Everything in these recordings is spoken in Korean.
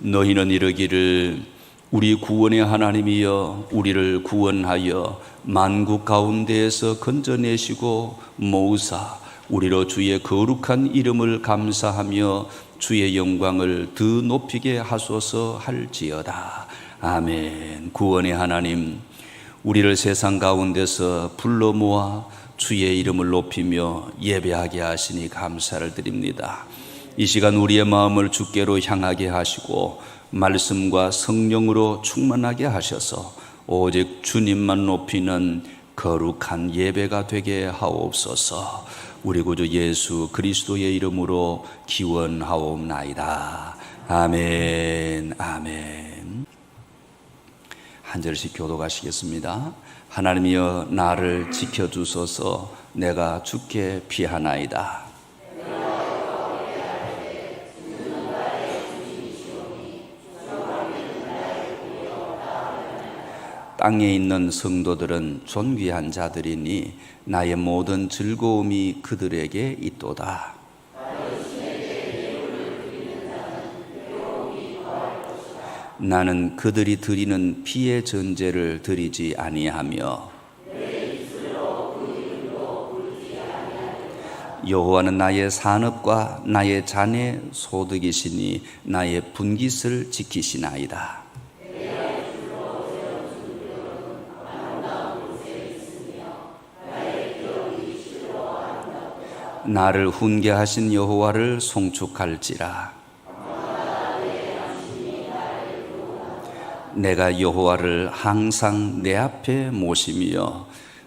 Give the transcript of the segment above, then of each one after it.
너희는 이르기를 우리 구원의 하나님이여 우리를 구원하여 만국 가운데에서 건져내시고 모으사 우리로 주의 거룩한 이름을 감사하며 주의 영광을 더 높이게 하소서 할지어다. 아멘. 구원의 하나님, 우리를 세상 가운데서 불러 모아 주의 이름을 높이며 예배하게 하시니 감사를 드립니다. 이 시간 우리의 마음을 주께로 향하게 하시고 말씀과 성령으로 충만하게 하셔서 오직 주님만 높이는 거룩한 예배가 되게 하옵소서. 우리 구주 예수 그리스도의 이름으로 기원하옵나이다. 아멘. 아멘. 한 절씩 교독하시겠습니다. 하나님이여 나를 지켜주소서. 내가 주께 피하나이다. 땅에 있는 성도들은 존귀한 자들이니 나의 모든 즐거움이 그들에게 있도다. 나는 그들이 드리는 피의 전제를 드리지 아니하며 여호와는 나의 산업과 나의 잔의 소득이시니 나의 분깃을 지키시나이다. 나를 훈계하신 여호와를 송축할지라. 내가 여호와를 항상 내 앞에 모시며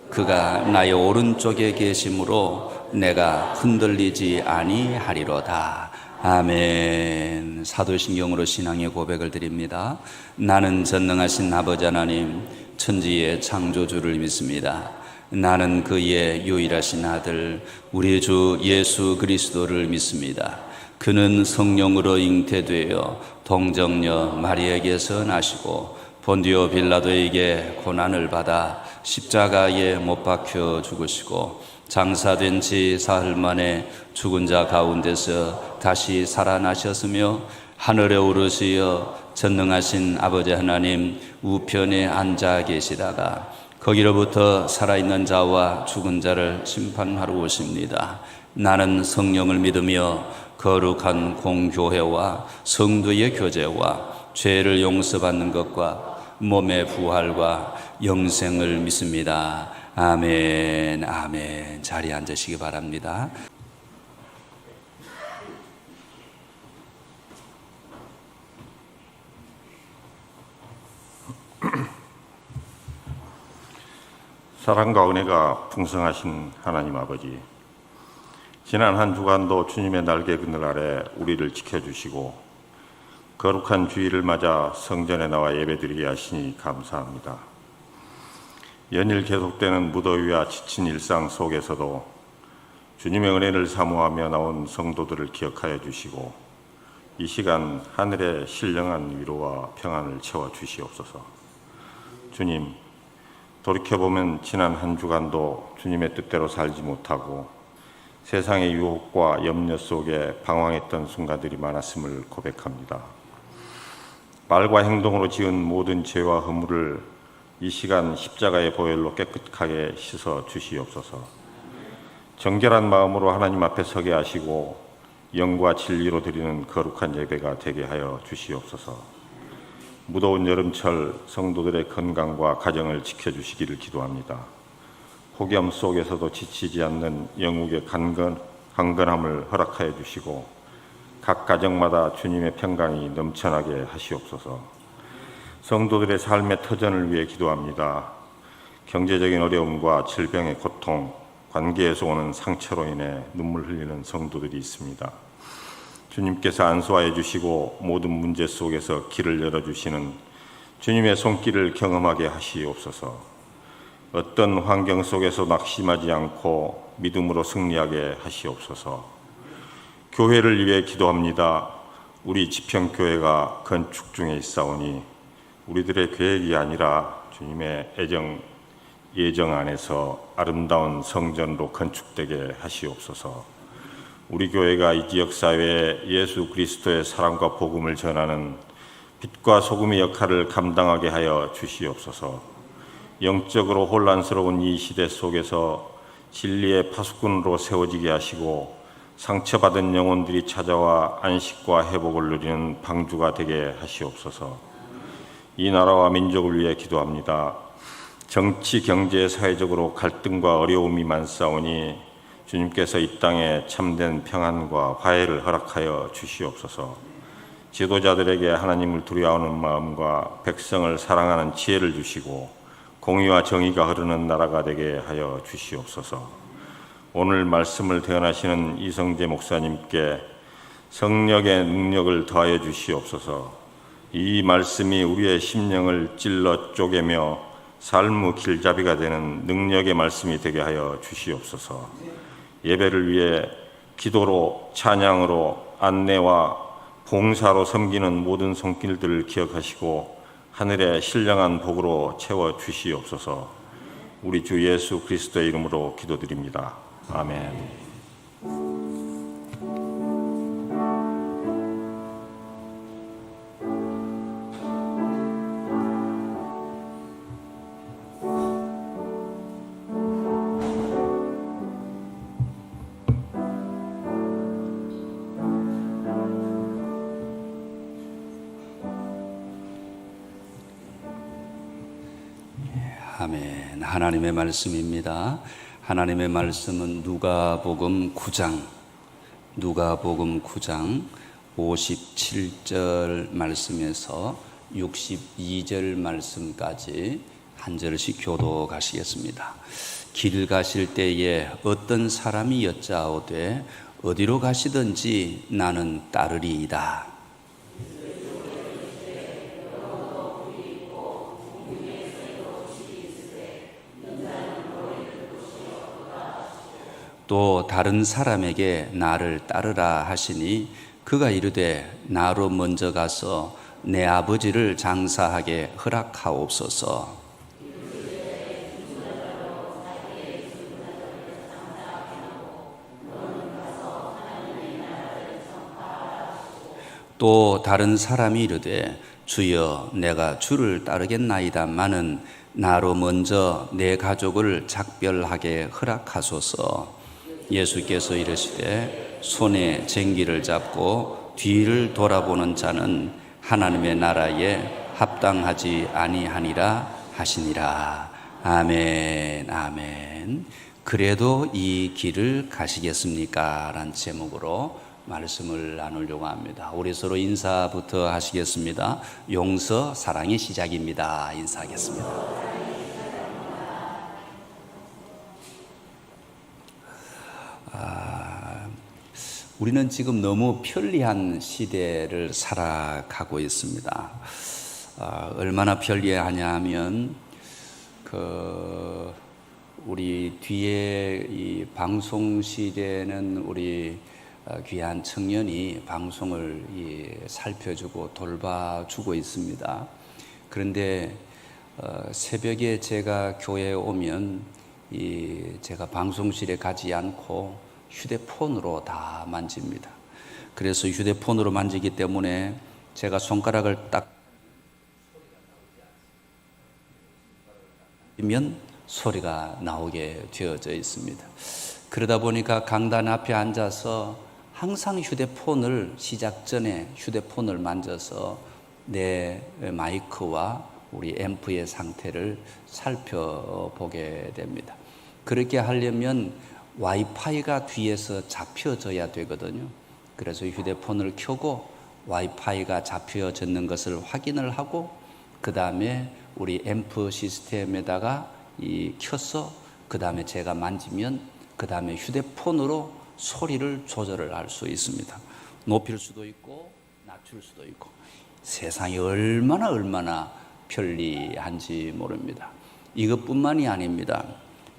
그가 나의 오른쪽에 계심으로 내가 흔들리지 아니하리로다. 아멘. 사도신경으로 신앙의 고백을 드립니다. 나는 전능하신 아버지 하나님 천지의 창조주를 믿습니다. 나는 그의 유일하신 아들 우리 주 예수 그리스도를 믿습니다. 그는 성령으로 잉태되어 동정녀 마리아에게서 나시고 본디오 빌라도에게 고난을 받아 십자가에 못 박혀 죽으시고 장사된 지 사흘 만에 죽은 자 가운데서 다시 살아나셨으며 하늘에 오르시어 전능하신 아버지 하나님 우편에 앉아 계시다가 거기로부터 살아있는 자와 죽은 자를 심판하러 오십니다. 나는 성령을 믿으며 거룩한 공교회와 성도의 교제와 죄를 용서받는 것과 몸의 부활과 영생을 믿습니다. 아멘. 아멘. 자리에 앉으시기 바랍니다. 사랑과 은혜가 풍성하신 하나님 아버지, 지난 한 주간도 주님의 날개 그늘 아래 우리를 지켜주시고 거룩한 주일을 맞아 성전에 나와 예배드리게 하시니 감사합니다. 연일 계속되는 무더위와 지친 일상 속에서도 주님의 은혜를 사모하며 나온 성도들을 기억하여 주시고 이 시간 하늘의 신령한 위로와 평안을 채워주시옵소서. 주님, 돌이켜보면 지난 한 주간도 주님의 뜻대로 살지 못하고 세상의 유혹과 염려 속에 방황했던 순간들이 많았음을 고백합니다. 말과 행동으로 지은 모든 죄와 허물을 이 시간 십자가의 보혈로 깨끗하게 씻어 주시옵소서. 정결한 마음으로 하나님 앞에 서게 하시고 영과 진리로 드리는 거룩한 예배가 되게 하여 주시옵소서. 무더운 여름철 성도들의 건강과 가정을 지켜주시기를 기도합니다. 폭염 속에서도 지치지 않는 영국의 강건함을 허락하여 주시고 각 가정마다 주님의 평강이 넘쳐나게 하시옵소서. 성도들의 삶의 터전을 위해 기도합니다. 경제적인 어려움과 질병의 고통, 관계에서 오는 상처로 인해 눈물 흘리는 성도들이 있습니다. 주님께서 안수하여 주시고 모든 문제 속에서 길을 열어주시는 주님의 손길을 경험하게 하시옵소서. 어떤 환경 속에서 낙심하지 않고 믿음으로 승리하게 하시옵소서. 교회를 위해 기도합니다. 우리 지평교회가 건축 중에 있사오니 우리들의 계획이 아니라 주님의 예정 안에서 아름다운 성전으로 건축되게 하시옵소서. 우리 교회가 이 지역사회에 예수 그리스도의 사랑과 복음을 전하는 빛과 소금의 역할을 감당하게 하여 주시옵소서. 영적으로 혼란스러운 이 시대 속에서 진리의 파수꾼으로 세워지게 하시고 상처받은 영혼들이 찾아와 안식과 회복을 누리는 방주가 되게 하시옵소서. 이 나라와 민족을 위해 기도합니다. 정치, 경제, 사회적으로 갈등과 어려움이 많사오니 주님께서 이 땅에 참된 평안과 화해를 허락하여 주시옵소서. 지도자들에게 하나님을 두려워하는 마음과 백성을 사랑하는 지혜를 주시고 공의와 정의가 흐르는 나라가 되게 하여 주시옵소서. 오늘 말씀을 대언하시는 이성재 목사님께 성령의 능력을 더하여 주시옵소서. 이 말씀이 우리의 심령을 찔러 쪼개며 삶의 길잡이가 되는 능력의 말씀이 되게 하여 주시옵소서. 예배를 위해 기도로, 찬양으로, 안내와 봉사로 섬기는 모든 손길들을 기억하시고 하늘의 신령한 복으로 채워 주시옵소서. 우리 주 예수 그리스도의 이름으로 기도드립니다. 아멘. 아멘. 하나님의 말씀입니다. 하나님의 말씀은 누가복음 9장 57절 말씀에서 62절 말씀까지 한 절씩 교독하시겠습니다. 길 가실 때에 어떤 사람이 여짜오되 어디로 가시든지 나는 따르리이다. 또 다른 사람에게 나를 따르라 하시니 그가 이르되 나로 먼저 가서 내 아버지를 장사하게 허락하옵소서. 또 다른 사람이 이르되 주여 내가 주를 따르겠나이다마는 나로 먼저 내 가족을 작별하게 허락하소서. 예수께서 이르시되 손에 쟁기를 잡고 뒤를 돌아보는 자는 하나님의 나라에 합당하지 아니하니라 하시니라. 아멘. 아멘. 그래도 이 길을 가시겠습니까? 라는 제목으로 말씀을 나누려고 합니다. 우리 서로 인사부터 하시겠습니다. 용서 사랑의 시작입니다. 인사하겠습니다. 우리는 지금 너무 편리한 시대를 살아가고 있습니다. 얼마나 편리하냐 하면 우리 뒤에 이 방송실에는 우리 귀한 청년이 방송을 살펴주고 돌봐주고 있습니다. 그런데 새벽에 제가 교회에 오면 제가 방송실에 가지 않고 휴대폰으로 다 만집니다. 그래서 휴대폰으로 만지기 때문에 제가 손가락을 딱 면 소리가 나오게 되어져 있습니다. 그러다 보니까 강단 앞에 앉아서 항상 휴대폰을 시작 전에 휴대폰을 만져서 내 마이크와 우리 앰프의 상태를 살펴보게 됩니다. 그렇게 하려면 와이파이가 뒤에서 잡혀져야 되거든요. 그래서 휴대폰을 켜고 와이파이가 잡혀졌는 것을 확인을 하고 그 다음에 우리 앰프 시스템에다가 켜서 그 다음에 제가 만지면 그 다음에 휴대폰으로 소리를 조절을 할 수 있습니다. 높일 수도 있고 낮출 수도 있고 세상이 얼마나 편리한지 모릅니다. 이것뿐만이 아닙니다.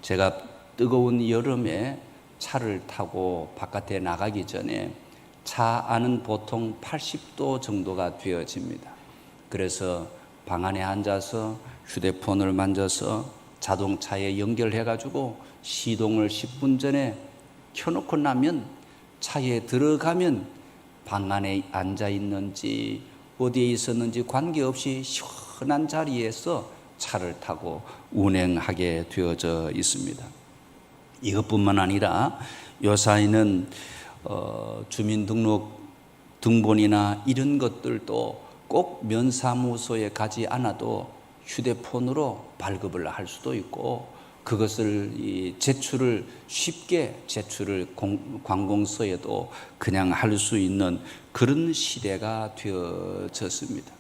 제가 뜨거운 여름에 차를 타고 바깥에 나가기 전에 차 안은 보통 80도 정도가 되어집니다. 그래서 방 안에 앉아서 휴대폰을 만져서 자동차에 연결해가지고 시동을 10분 전에 켜놓고 나면 차에 들어가면 방 안에 앉아 있는지 어디에 있었는지 관계없이 시원한 자리에서 차를 타고 운행하게 되어져 있습니다. 이것뿐만 아니라 요사이는 주민등록 등본이나 이런 것들도 꼭 면사무소에 가지 않아도 휴대폰으로 발급을 할 수도 있고, 그것을 쉽게 제출을 관공서에도 그냥 할 수 있는 그런 시대가 되어졌습니다.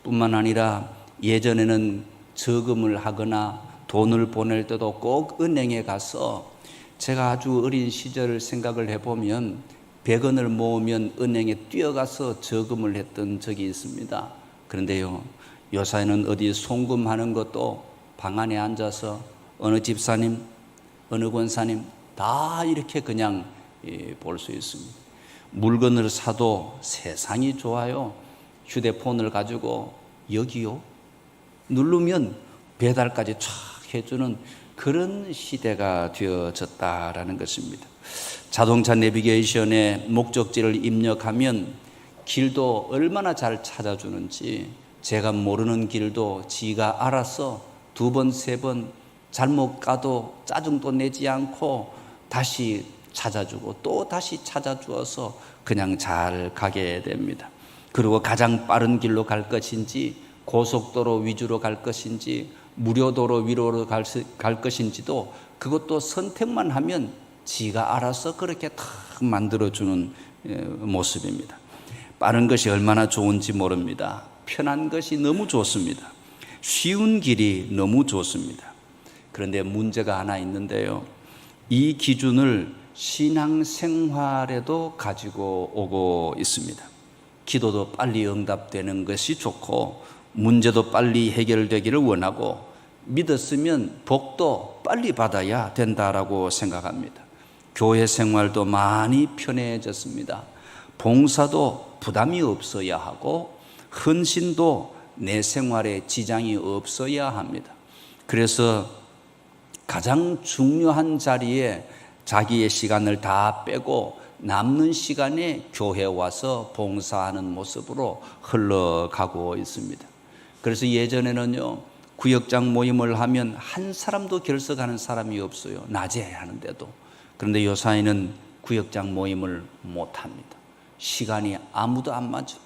뿐만 아니라 예전에는 저금을 하거나 돈을 보낼 때도 꼭 은행에 가서, 제가 아주 어린 시절을 생각을 해보면 100원을 모으면 은행에 뛰어가서 저금을 했던 적이 있습니다. 그런데요, 요사이는 어디 송금하는 것도 방 안에 앉아서 어느 집사님, 어느 권사님 다 이렇게 그냥 볼 수 있습니다. 물건을 사도 세상이 좋아요. 휴대폰을 가지고 여기요 누르면 배달까지 쫙 해주는 그런 시대가 되어졌다라는 것입니다. 자동차 내비게이션에 목적지를 입력하면 길도 얼마나 잘 찾아주는지, 제가 모르는 길도 지가 알아서 2번, 3번 잘못 가도 짜증도 내지 않고 다시 찾아주고 또 다시 찾아주어서 그냥 잘 가게 됩니다. 그리고 가장 빠른 길로 갈 것인지, 고속도로 위주로 갈 것인지, 무료도로 위로 갈 것인지도 그것도 선택만 하면 지가 알아서 그렇게 다 만들어주는 모습입니다. 빠른 것이 얼마나 좋은지 모릅니다. 편한 것이 너무 좋습니다. 쉬운 길이 너무 좋습니다. 그런데 문제가 하나 있는데요, 이 기준을 신앙생활에도 가지고 오고 있습니다. 기도도 빨리 응답되는 것이 좋고, 문제도 빨리 해결되기를 원하고, 믿었으면 복도 빨리 받아야 된다라고 생각합니다. 교회 생활도 많이 편해졌습니다. 봉사도 부담이 없어야 하고, 헌신도 내 생활에 지장이 없어야 합니다. 그래서 가장 중요한 자리에 자기의 시간을 다 빼고 남는 시간에 교회에 와서 봉사하는 모습으로 흘러가고 있습니다. 그래서 예전에는요, 구역장 모임을 하면 한 사람도 결석하는 사람이 없어요. 낮에 하는데도. 그런데 요사이는 구역장 모임을 못합니다. 시간이 아무도 안 맞아.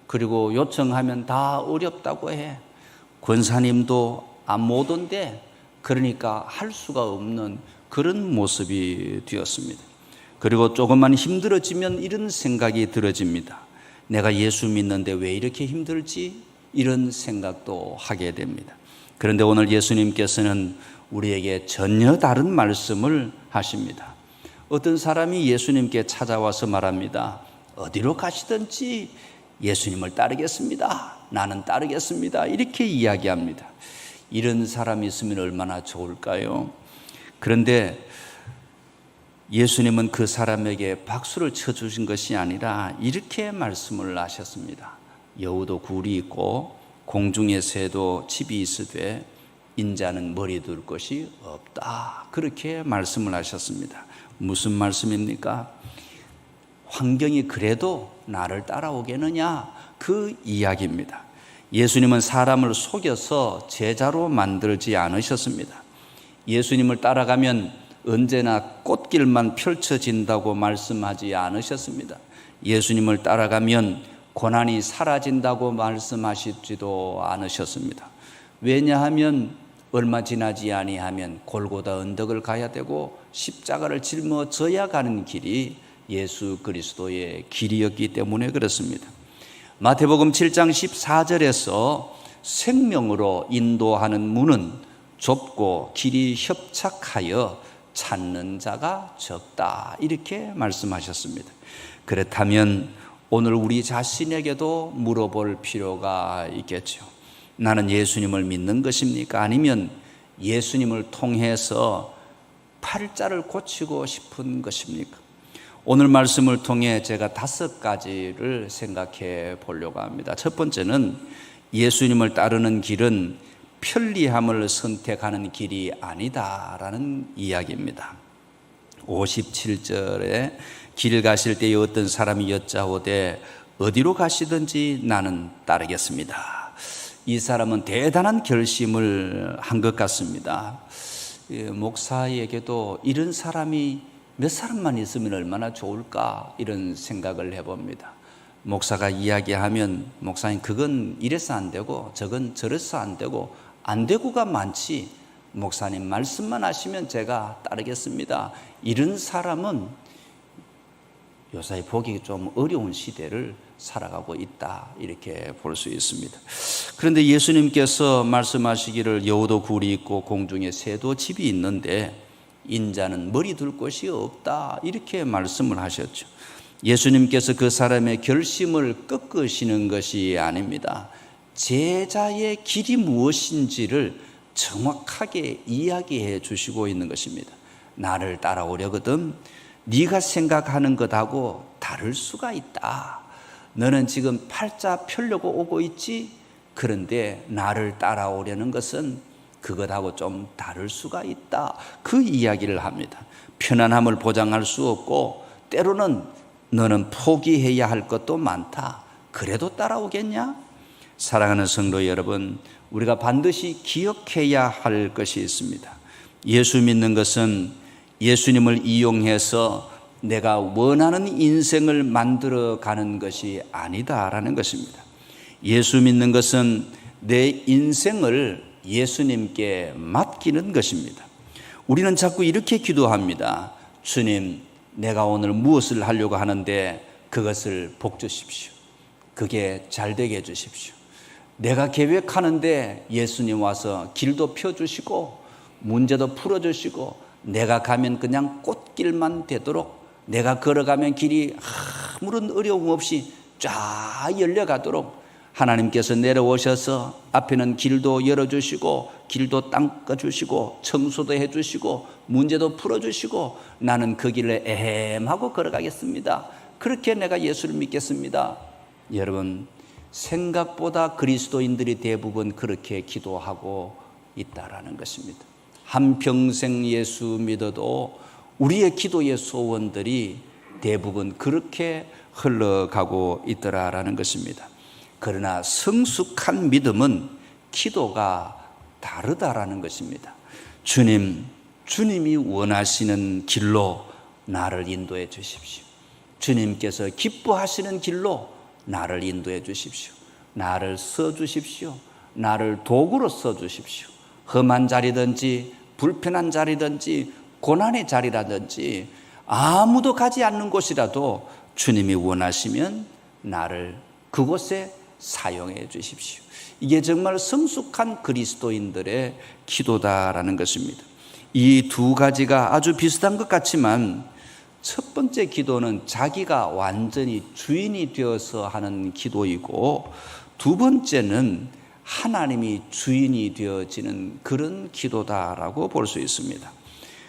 그리고 요청하면 다 어렵다고 해. 권사님도 못 온대. 그러니까 할 수가 없는 그런 모습이 되었습니다. 그리고 조금만 힘들어지면 이런 생각이 들어집니다. 내가 예수 믿는데 왜 이렇게 힘들지? 이런 생각도 하게 됩니다. 그런데 오늘 예수님께서는 우리에게 전혀 다른 말씀을 하십니다. 어떤 사람이 예수님께 찾아와서 말합니다. 어디로 가시든지 예수님을 따르겠습니다. 나는 따르겠습니다. 이렇게 이야기합니다. 이런 사람이 있으면 얼마나 좋을까요? 그런데 예수님은 그 사람에게 박수를 쳐주신 것이 아니라 이렇게 말씀을 하셨습니다. 여우도 굴이 있고 공중의 새도 집이 있으되 인자는 머리 둘 것이 없다. 그렇게 말씀을 하셨습니다. 무슨 말씀입니까? 환경이 그래도 나를 따라오겠느냐? 그 이야기입니다. 예수님은 사람을 속여서 제자로 만들지 않으셨습니다. 예수님을 따라가면 언제나 꽃길만 펼쳐진다고 말씀하지 않으셨습니다. 예수님을 따라가면 고난이 사라진다고 말씀하시지도 않으셨습니다. 왜냐하면 얼마 지나지 아니하면 골고다 언덕을 가야 되고 십자가를 짊어져야 가는 길이 예수 그리스도의 길이었기 때문에 그렇습니다. 마태복음 7장 14절에서 생명으로 인도하는 문은 좁고 길이 협착하여 찾는 자가 적다. 이렇게 말씀하셨습니다. 그렇다면 오늘 우리 자신에게도 물어볼 필요가 있겠죠. 나는 예수님을 믿는 것입니까? 아니면 예수님을 통해서 팔자를 고치고 싶은 것입니까? 오늘 말씀을 통해 제가 5가지를 생각해 보려고 합니다. 첫 번째는 예수님을 따르는 길은 편리함을 선택하는 길이 아니다라는 이야기입니다. 57절에 길 가실 때에 어떤 사람이 여짜오되 어디로 가시든지 나는 따르겠습니다. 이 사람은 대단한 결심을 한 것 같습니다. 목사에게도 이런 사람이 몇 사람만 있으면 얼마나 좋을까 이런 생각을 해봅니다. 목사가 이야기하면 목사님 그건 이래서 안 되고 저건 저래서 안 되고가 많지, 목사님 말씀만 하시면 제가 따르겠습니다. 이런 사람은 요새 보기 좀 어려운 시대를 살아가고 있다, 이렇게 볼 수 있습니다. 그런데 예수님께서 말씀하시기를 여우도 굴이 있고 공중에 새도 집이 있는데 인자는 머리 둘 곳이 없다, 이렇게 말씀을 하셨죠. 예수님께서 그 사람의 결심을 꺾으시는 것이 아닙니다. 제자의 길이 무엇인지를 정확하게 이야기해 주시고 있는 것입니다. 나를 따라오려거든 네가 생각하는 것하고 다를 수가 있다. 너는 지금 팔자 펴려고 오고 있지? 그런데 나를 따라오려는 것은 그것하고 좀 다를 수가 있다. 그 이야기를 합니다. 편안함을 보장할 수 없고 때로는 너는 포기해야 할 것도 많다. 그래도 따라오겠냐? 사랑하는 성도 여러분, 우리가 반드시 기억해야 할 것이 있습니다. 예수 믿는 것은 예수님을 이용해서 내가 원하는 인생을 만들어가는 것이 아니다라는 것입니다. 예수 믿는 것은 내 인생을 예수님께 맡기는 것입니다. 우리는 자꾸 이렇게 기도합니다. 주님, 내가 오늘 무엇을 하려고 하는데 그것을 복 주십시오. 그게 잘 되게 해주십시오. 내가 계획하는데 예수님 와서 길도 펴주시고 문제도 풀어주시고 내가 가면 그냥 꽃길만 되도록, 내가 걸어가면 길이 아무런 어려움 없이 쫙 열려가도록 하나님께서 내려오셔서 앞에는 길도 열어주시고 길도 닦아주시고 청소도 해주시고 문제도 풀어주시고 나는 그 길을 애헴하고 걸어가겠습니다. 그렇게 내가 예수를 믿겠습니다. 여러분, 생각보다 그리스도인들이 대부분 그렇게 기도하고 있다라는 것입니다. 한평생 예수 믿어도 우리의 기도의 소원들이 대부분 그렇게 흘러가고 있더라라는 것입니다. 그러나 성숙한 믿음은 기도가 다르다라는 것입니다. 주님이 원하시는 길로 나를 인도해 주십시오. 주님께서 기뻐하시는 길로 나를 인도해 주십시오. 나를 써 주십시오. 나를 도구로 써 주십시오. 험한 자리든지 불편한 자리든지 고난의 자리라든지 아무도 가지 않는 곳이라도 주님이 원하시면 나를 그곳에 사용해 주십시오. 이게 정말 성숙한 그리스도인들의 기도다라는 것입니다. 이 두 가지가 아주 비슷한 것 같지만 첫 번째 기도는 자기가 완전히 주인이 되어서 하는 기도이고 두 번째는 하나님이 주인이 되어지는 그런 기도다라고 볼 수 있습니다.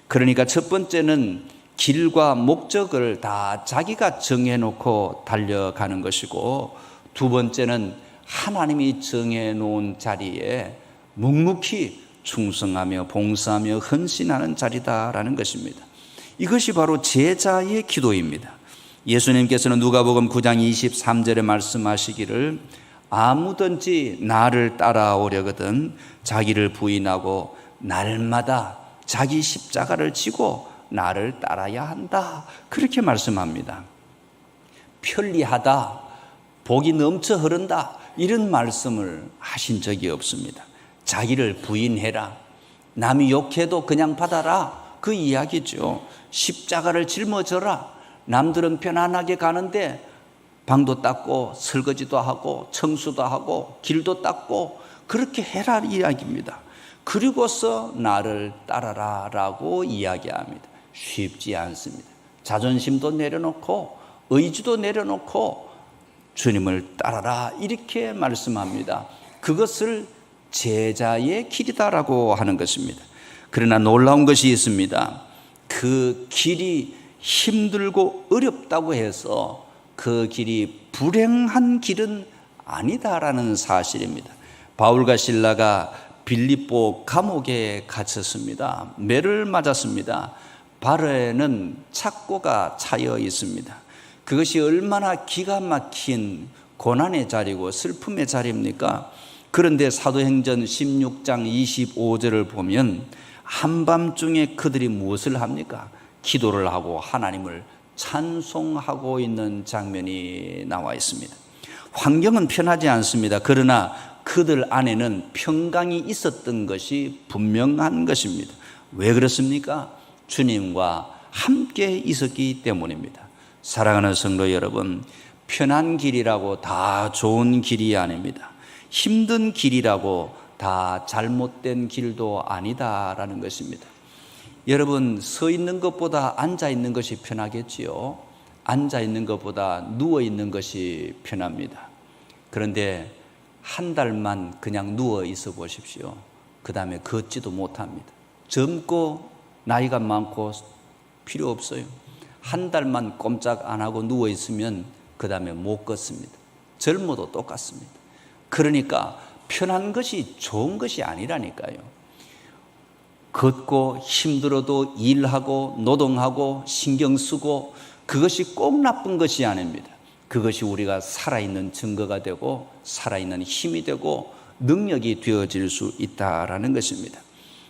그러니까 첫 번째는 길과 목적을 다 자기가 정해놓고 달려가는 것이고 두 번째는 하나님이 정해놓은 자리에 묵묵히 충성하며 봉사하며 헌신하는 자리다라는 것입니다. 이것이 바로 제자의 기도입니다. 예수님께서는 누가복음 9장 23절에 말씀하시기를 아무든지 나를 따라오려거든 자기를 부인하고 날마다 자기 십자가를 지고 나를 따라야 한다. 그렇게 말씀합니다. 편리하다, 복이 넘쳐 흐른다, 이런 말씀을 하신 적이 없습니다. 자기를 부인해라, 남이 욕해도 그냥 받아라, 그 이야기죠. 십자가를 짊어져라. 남들은 편안하게 가는데 방도 닦고 설거지도 하고 청소도 하고 길도 닦고 그렇게 해라 이야기입니다. 그리고서 나를 따라라 라고 이야기합니다. 쉽지 않습니다. 자존심도 내려놓고 의지도 내려놓고 주님을 따라라 이렇게 말씀합니다. 그것을 제자의 길이다라고 하는 것입니다. 그러나 놀라운 것이 있습니다. 그 길이 힘들고 어렵다고 해서 그 길이 불행한 길은 아니다라는 사실입니다. 바울과 실라가 빌립보 감옥에 갇혔습니다. 매를 맞았습니다. 발에는 착고가 차여 있습니다. 그것이 얼마나 기가 막힌 고난의 자리고 슬픔의 자리입니까? 그런데 사도행전 16장 25절을 보면 한밤중에 그들이 무엇을 합니까? 기도를 하고 하나님을 찬송하고 있는 장면이 나와 있습니다. 환경은 편하지 않습니다. 그러나 그들 안에는 평강이 있었던 것이 분명한 것입니다. 왜 그렇습니까? 주님과 함께 있었기 때문입니다. 사랑하는 성도 여러분, 편한 길이라고 다 좋은 길이 아닙니다. 힘든 길이라고 다 잘못된 길도 아니다라는 것입니다. 여러분, 서 있는 것보다 앉아 있는 것이 편하겠지요. 앉아 있는 것보다 누워 있는 것이 편합니다. 그런데 한 달만 그냥 누워 있어 보십시오. 그 다음에 걷지도 못합니다. 젊고 나이가 많고 필요 없어요. 한 달만 꼼짝 안 하고 누워 있으면 그 다음에 못 걷습니다. 젊어도 똑같습니다. 그러니까 편한 것이 좋은 것이 아니라니까요. 걷고 힘들어도 일하고 노동하고 신경 쓰고 그것이 꼭 나쁜 것이 아닙니다. 그것이 우리가 살아있는 증거가 되고 살아있는 힘이 되고 능력이 되어질 수 있다라는 것입니다.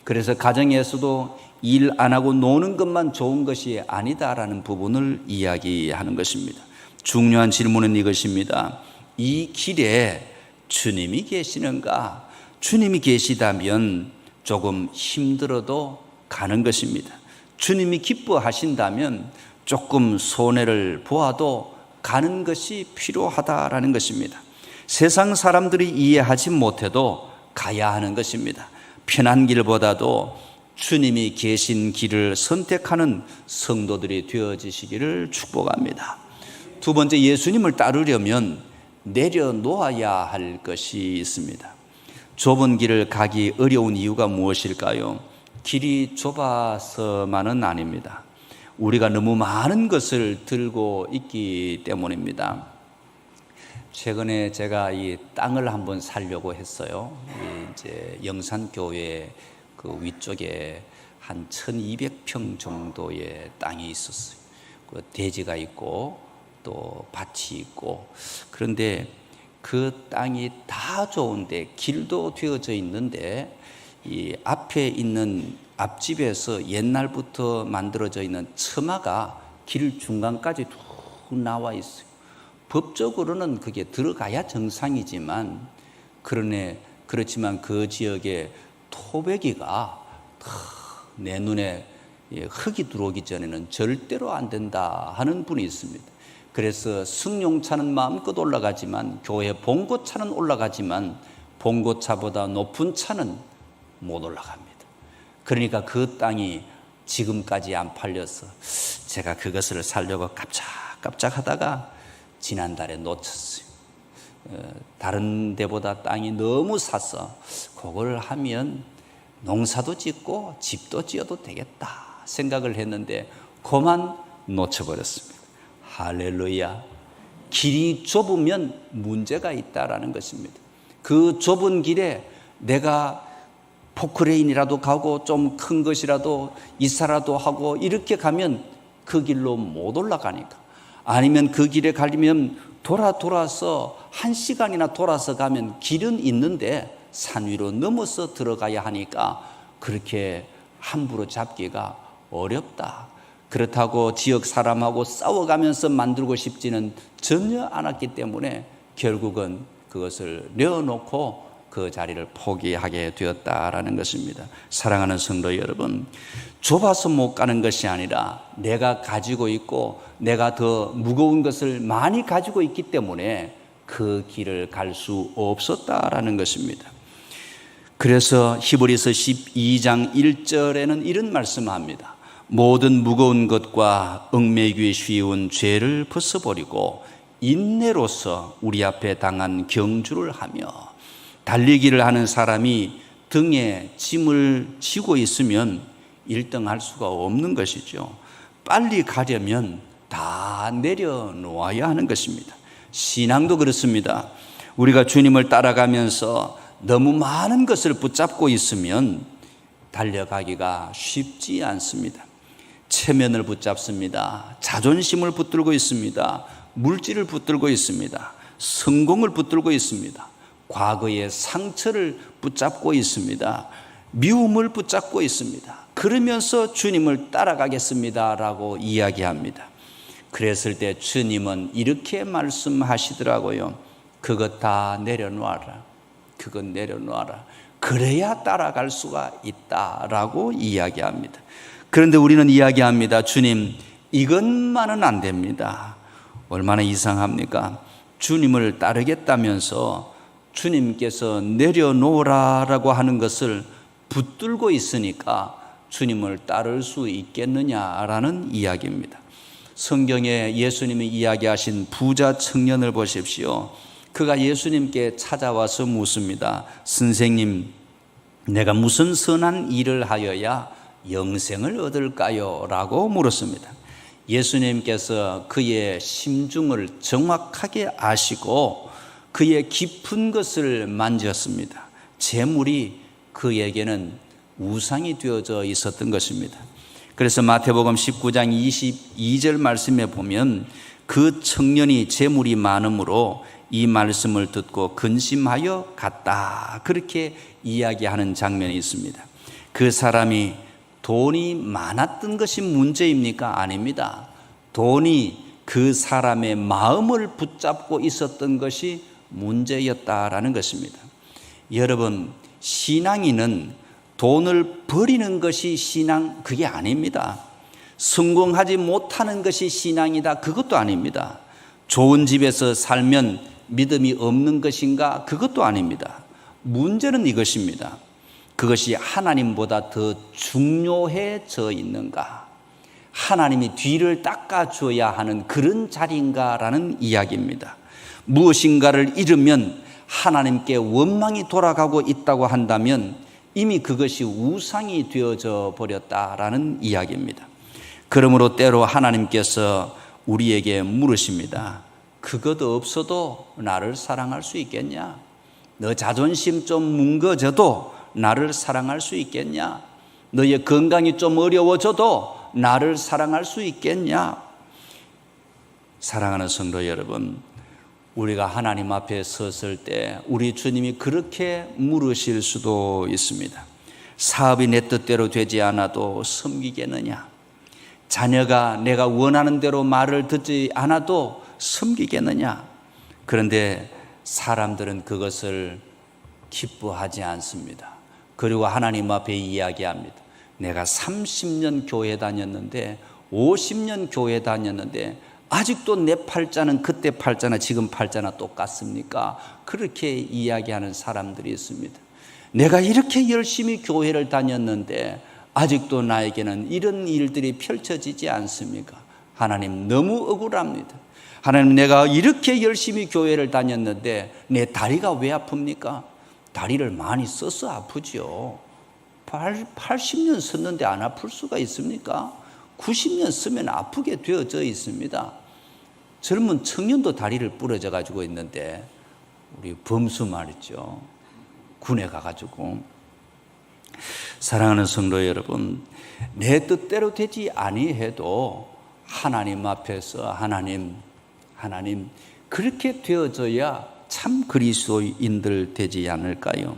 그래서 가정에서도 일 안 하고 노는 것만 좋은 것이 아니다라는 부분을 이야기하는 것입니다. 중요한 질문은 이것입니다. 이 길에 주님이 계시는가? 주님이 계시다면 조금 힘들어도 가는 것입니다. 주님이 기뻐하신다면 조금 손해를 보아도 가는 것이 필요하다라는 것입니다. 세상 사람들이 이해하지 못해도 가야 하는 것입니다. 편한 길보다도 주님이 계신 길을 선택하는 성도들이 되어지시기를 축복합니다. 두 번째, 예수님을 따르려면 내려놓아야 할 것이 있습니다. 좁은 길을 가기 어려운 이유가 무엇일까요? 길이 좁아서만은 아닙니다. 우리가 너무 많은 것을 들고 있기 때문입니다. 최근에 제가 이 땅을 한번 사려고 했어요. 이제 영산교회 그 위쪽에 한 1200평 정도의 땅이 있었어요. 그 대지가 있고 또 밭이 있고, 그런데 그 땅이 다 좋은데 길도 되어져 있는데 이 앞에 있는 앞집에서 옛날부터 만들어져 있는 처마가 길 중간까지 쭉 나와 있어요. 법적으로는 그게 들어가야 정상이지만 그렇지만 그 지역에 토배기가 내 눈에 흙이 들어오기 전에는 절대로 안 된다 하는 분이 있습니다. 그래서 승용차는 마음껏 올라가지만 교회 봉고차는 올라가지만 봉고차보다 높은 차는 못 올라갑니다. 그러니까 그 땅이 지금까지 안 팔려서 제가 그것을 살려고 깜짝깜짝 하다가 지난달에 놓쳤어요. 다른 데보다 땅이 너무 사서 그걸 하면 농사도 짓고 집도 지어도 되겠다 생각을 했는데 그만 놓쳐버렸습니다. 할렐루야. 길이 좁으면 문제가 있다라는 것입니다. 그 좁은 길에 내가 포크레인이라도 가고 좀 큰 것이라도 이사라도 하고 이렇게 가면 그 길로 못 올라가니까, 아니면 그 길에 가려면 돌아서 1시간이나 돌아서 가면 길은 있는데 산 위로 넘어서 들어가야 하니까 그렇게 함부로 잡기가 어렵다. 그렇다고 지역 사람하고 싸워가면서 만들고 싶지는 전혀 않았기 때문에 결국은 그것을 내어놓고 그 자리를 포기하게 되었다라는 것입니다. 사랑하는 성도 여러분, 좁아서 못 가는 것이 아니라 내가 가지고 있고 내가 더 무거운 것을 많이 가지고 있기 때문에 그 길을 갈 수 없었다라는 것입니다. 그래서 히브리서 12장 1절에는 이런 말씀합니다. 모든 무거운 것과 얽매이기 쉬운 죄를 벗어버리고 인내로서 우리 앞에 당한 경주를 하며, 달리기를 하는 사람이 등에 짐을 지고 있으면 1등 할 수가 없는 것이죠. 빨리 가려면 다 내려놓아야 하는 것입니다. 신앙도 그렇습니다. 우리가 주님을 따라가면서 너무 많은 것을 붙잡고 있으면 달려가기가 쉽지 않습니다. 체면을 붙잡습니다. 자존심을 붙들고 있습니다. 물질을 붙들고 있습니다. 성공을 붙들고 있습니다. 과거의 상처를 붙잡고 있습니다. 미움을 붙잡고 있습니다. 그러면서 주님을 따라가겠습니다라고 이야기합니다. 그랬을 때 주님은 이렇게 말씀하시더라고요. 그것 다 내려놓아라. 그것 내려놓아라. 그래야 따라갈 수가 있다라고 이야기합니다. 그런데 우리는 이야기합니다. 주님, 이것만은 안 됩니다. 얼마나 이상합니까? 주님을 따르겠다면서 주님께서 내려놓으라라고 하는 것을 붙들고 있으니까 주님을 따를 수 있겠느냐라는 이야기입니다. 성경에 예수님이 이야기하신 부자 청년을 보십시오. 그가 예수님께 찾아와서 묻습니다. 선생님, 내가 무슨 선한 일을 하여야 영생을 얻을까요? 라고 물었습니다. 예수님께서 그의 심중을 정확하게 아시고 그의 깊은 것을 만졌습니다. 재물이 그에게는 우상이 되어져 있었던 것입니다. 그래서 마태복음 19장 22절 말씀에 보면 그 청년이 재물이 많음으로 이 말씀을 듣고 근심하여 갔다, 그렇게 이야기하는 장면이 있습니다. 그 사람이 돈이 많았던 것이 문제입니까? 아닙니다. 돈이 그 사람의 마음을 붙잡고 있었던 것이 문제였다라는 것입니다. 여러분, 신앙인은 돈을 버리는 것이 신앙, 그게 아닙니다. 성공하지 못하는 것이 신앙이다, 그것도 아닙니다. 좋은 집에서 살면 믿음이 없는 것인가? 그것도 아닙니다. 문제는 이것입니다. 그것이 하나님보다 더 중요해져 있는가? 하나님이 뒤를 닦아줘야 하는 그런 자리인가라는 이야기입니다. 무엇인가를 잃으면 하나님께 원망이 돌아가고 있다고 한다면 이미 그것이 우상이 되어져 버렸다라는 이야기입니다. 그러므로 때로 하나님께서 우리에게 물으십니다. 그것 없어도 나를 사랑할 수 있겠냐? 너 자존심 좀 뭉거져도 나를 사랑할 수 있겠냐? 너의 건강이 좀 어려워져도 나를 사랑할 수 있겠냐? 사랑하는 성도 여러분, 우리가 하나님 앞에 섰을 때 우리 주님이 그렇게 물으실 수도 있습니다. 사업이 내 뜻대로 되지 않아도 섬기겠느냐? 자녀가 내가 원하는 대로 말을 듣지 않아도 섬기겠느냐? 그런데 사람들은 그것을 기뻐하지 않습니다. 그리고 하나님 앞에 이야기합니다. 내가 30년 교회 다녔는데 50년 교회 다녔는데 아직도 내 팔자는 그때 팔자나 지금 팔자나 똑같습니까? 그렇게 이야기하는 사람들이 있습니다. 내가 이렇게 열심히 교회를 다녔는데 아직도 나에게는 이런 일들이 펼쳐지지 않습니까? 하나님, 너무 억울합니다. 하나님, 내가 이렇게 열심히 교회를 다녔는데 내 다리가 왜 아픕니까? 다리를 많이 써서 아프죠. 80년 썼는데 안 아플 수가 있습니까? 90년 쓰면 아프게 되어져 있습니다. 젊은 청년도 다리를 부러져 가지고 있는데 우리 범수 말이죠. 군에 가가지고. 사랑하는 성도 여러분, 내 뜻대로 되지 아니해도 하나님 앞에서 하나님 그렇게 되어져야 참 그리스도인들 되지 않을까요?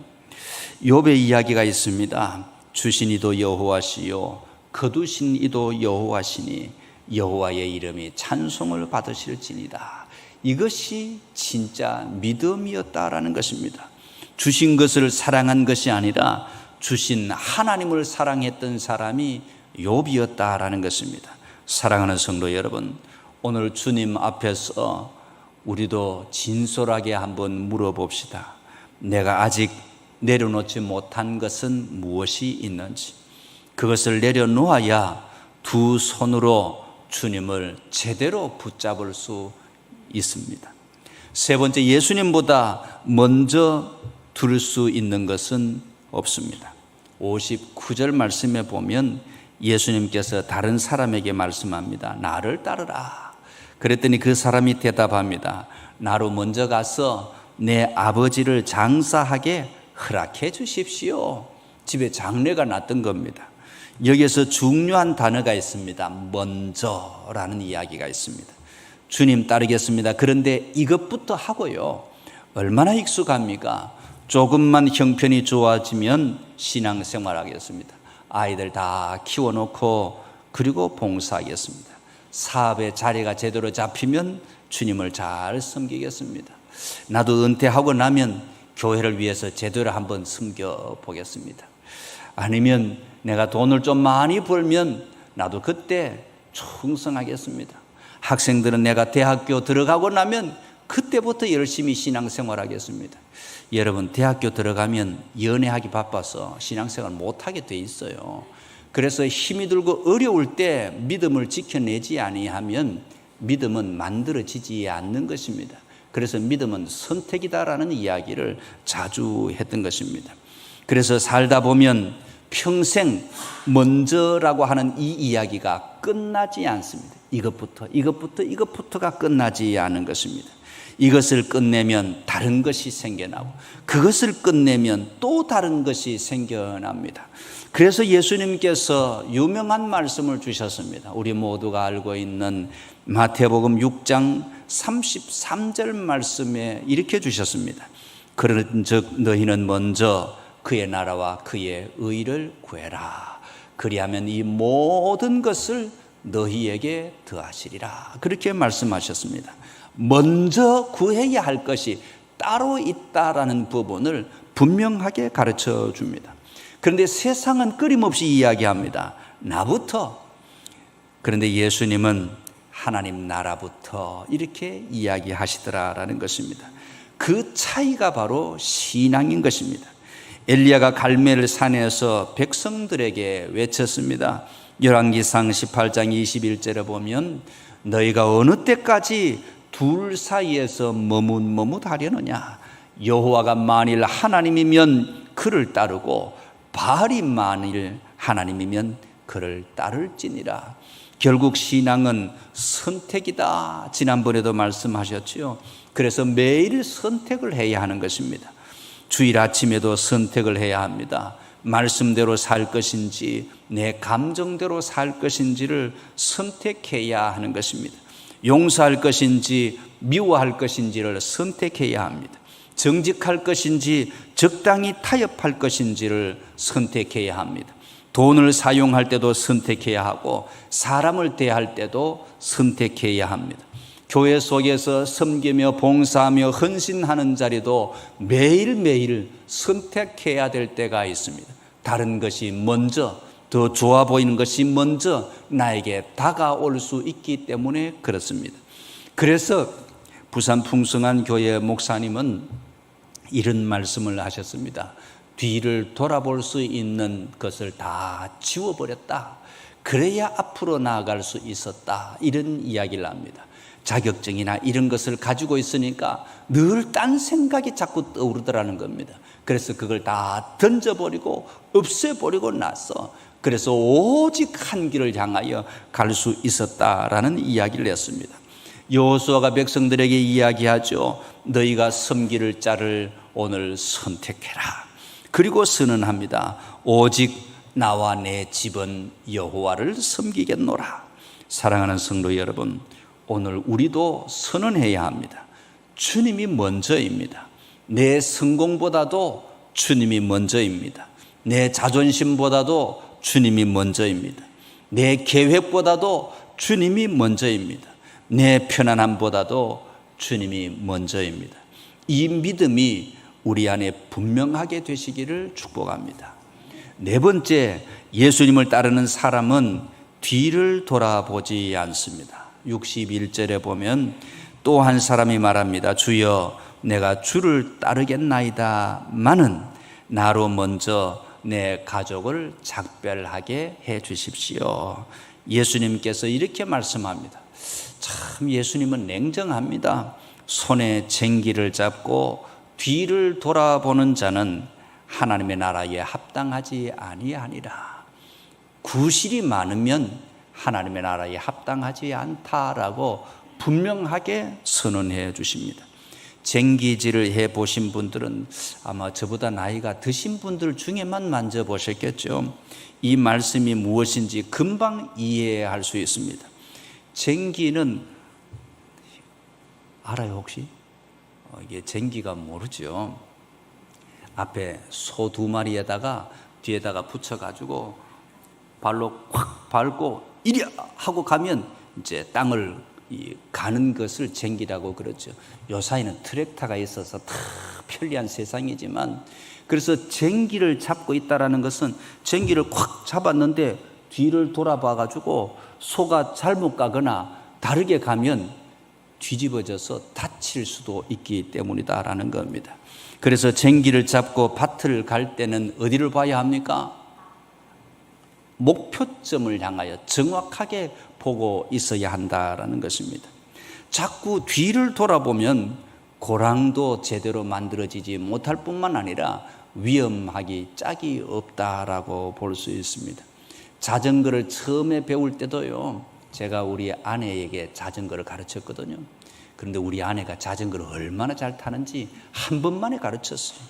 욥의 이야기가 있습니다. 주신 이도 여호와시요 거두신 이도 여호와시니 여호와의 이름이 찬송을 받으실지니라. 이것이 진짜 믿음이었다라는 것입니다. 주신 것을 사랑한 것이 아니라 주신 하나님을 사랑했던 사람이 욥이었다라는 것입니다. 사랑하는 성도 여러분, 오늘 주님 앞에서 우리도 진솔하게 한번 물어봅시다. 내가 아직 내려놓지 못한 것은 무엇이 있는지, 그것을 내려놓아야 두 손으로 주님을 제대로 붙잡을 수 있습니다. 세 번째, 예수님보다 먼저 둘 수 있는 것은 없습니다. 59절 말씀에 보면 예수님께서 다른 사람에게 말씀합니다. 나를 따르라. 그랬더니 그 사람이 대답합니다. 나로 먼저 가서 내 아버지를 장사하게 허락해 주십시오. 집에 장례가 났던 겁니다. 여기에서 중요한 단어가 있습니다. 먼저라는 이야기가 있습니다. 주님 따르겠습니다. 그런데 이것부터 하고요. 얼마나 익숙합니까? 조금만 형편이 좋아지면 신앙생활하겠습니다. 아이들 다 키워놓고 그리고 봉사하겠습니다. 사업의 자리가 제대로 잡히면 주님을 잘 섬기겠습니다. 나도 은퇴하고 나면 교회를 위해서 제대로 한번 섬겨보겠습니다. 아니면 내가 돈을 좀 많이 벌면 나도 그때 충성하겠습니다. 학생들은 내가 대학교 들어가고 나면 그때부터 열심히 신앙생활하겠습니다. 여러분, 대학교 들어가면 연애하기 바빠서 신앙생활 못하게 돼 있어요. 그래서 힘이 들고 어려울 때 믿음을 지켜내지 아니하면 믿음은 만들어지지 않는 것입니다. 그래서 믿음은 선택이다라는 이야기를 자주 했던 것입니다. 그래서 살다 보면 평생 먼저라고 하는 이 이야기가 끝나지 않습니다. 이것부터가 끝나지 않은 것입니다. 이것을 끝내면 다른 것이 생겨나고 그것을 끝내면 또 다른 것이 생겨납니다. 그래서 예수님께서 유명한 말씀을 주셨습니다. 우리 모두가 알고 있는 마태복음 6장 33절 말씀에 이렇게 주셨습니다. 그런즉 너희는 먼저 그의 나라와 그의 의를 구해라. 그리하면 이 모든 것을 너희에게 더하시리라. 그렇게 말씀하셨습니다. 먼저 구해야 할 것이 따로 있다라는 부분을 분명하게 가르쳐 줍니다. 그런데 세상은 끊임없이 이야기합니다. 나부터. 그런데 예수님은 하나님 나라부터 이렇게 이야기하시더라라는 것입니다. 그 차이가 바로 신앙인 것입니다. 엘리야가 갈멜 산에서 백성들에게 외쳤습니다. 열왕기상 18장 21절에 보면 너희가 어느 때까지 둘 사이에서 머뭇머뭇하려느냐. 여호와가 만일 하나님이면 그를 따르고 바알이 만일 하나님이면 그를 따를지니라. 결국 신앙은 선택이다. 지난번에도 말씀하셨죠. 그래서 매일 선택을 해야 하는 것입니다. 주일 아침에도 선택을 해야 합니다. 말씀대로 살 것인지 내 감정대로 살 것인지를 선택해야 하는 것입니다. 용서할 것인지 미워할 것인지를 선택해야 합니다. 정직할 것인지 적당히 타협할 것인지를 선택해야 합니다. 돈을 사용할 때도 선택해야 하고 사람을 대할 때도 선택해야 합니다. 교회 속에서 섬기며 봉사하며 헌신하는 자리도 매일매일 선택해야 될 때가 있습니다. 다른 것이 먼저, 더 좋아 보이는 것이 먼저 나에게 다가올 수 있기 때문에 그렇습니다. 그래서 부산 풍성한 교회 목사님은 이런 말씀을 하셨습니다. 뒤를 돌아볼 수 있는 것을 다 지워버렸다. 그래야 앞으로 나아갈 수 있었다. 이런 이야기를 합니다. 자격증이나 이런 것을 가지고 있으니까 늘 딴 생각이 자꾸 떠오르더라는 겁니다. 그래서 그걸 다 던져버리고 없애버리고 나서 그래서 오직 한 길을 향하여 갈 수 있었다라는 이야기를 했습니다. 여호수아가 백성들에게 이야기하죠. 너희가 섬길 자를 오늘 선택해라. 그리고 선언합니다. 오직 나와 내 집은 여호와를 섬기겠노라. 사랑하는 성도 여러분, 오늘 우리도 선언해야 합니다. 주님이 먼저입니다. 내 성공보다도 주님이 먼저입니다. 내 자존심보다도 주님이 먼저입니다. 내 계획보다도 주님이 먼저입니다. 내 편안함보다도 주님이 먼저입니다. 이 믿음이 우리 안에 분명하게 되시기를 축복합니다. 네 번째, 예수님을 따르는 사람은 뒤를 돌아보지 않습니다. 61절에 보면 또 한 사람이 말합니다. 주여, 내가 주를 따르겠나이다 마는 나로 먼저 내 가족을 작별하게 해 주십시오. 예수님께서 이렇게 말씀합니다. 참 예수님은 냉정합니다. 손에 쟁기를 잡고 뒤를 돌아보는 자는 하나님의 나라에 합당하지 아니하니라. 구실이 많으면 하나님의 나라에 합당하지 않다라고 분명하게 선언해 주십니다. 쟁기질을 해 보신 분들은 아마 저보다 나이가 드신 분들 중에만 만져보셨겠죠. 이 말씀이 무엇인지 금방 이해할 수 있습니다. 쟁기는 알아요 혹시? 이게 쟁기가 모르죠. 앞에 소 2마리에다가 뒤에다가 붙여가지고 발로 콱 밟고 이리 하고 가면 이제 땅을 가는 것을 쟁기라고 그러죠. 요사이는 트랙터가 있어서 다 편리한 세상이지만, 그래서 쟁기를 잡고 있다라는 것은 쟁기를 콱 잡았는데 뒤를 돌아봐 가지고 소가 잘못 가거나 다르게 가면 뒤집어져서 다칠 수도 있기 때문이다라는 겁니다. 그래서 쟁기를 잡고 밭을 갈 때는 어디를 봐야 합니까? 목표점을 향하여 정확하게 보고 있어야 한다라는 것입니다. 자꾸 뒤를 돌아보면 고랑도 제대로 만들어지지 못할 뿐만 아니라 위험하기 짝이 없다라고 볼 수 있습니다. 자전거를 처음에 배울 때도요, 제가 우리 아내에게 자전거를 가르쳤거든요. 그런데 우리 아내가 자전거를 얼마나 잘 타는지 한 번만에 가르쳤어요.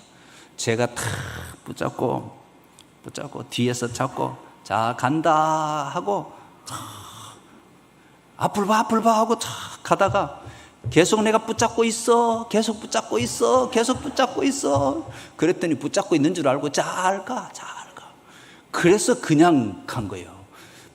제가 탁 붙잡고 뒤에서 잡고 자 간다 하고 앞을 봐 하고 탁 가다가 계속 내가 붙잡고 있어 그랬더니 붙잡고 있는 줄 알고 잘 가. 그래서 그냥 간 거예요.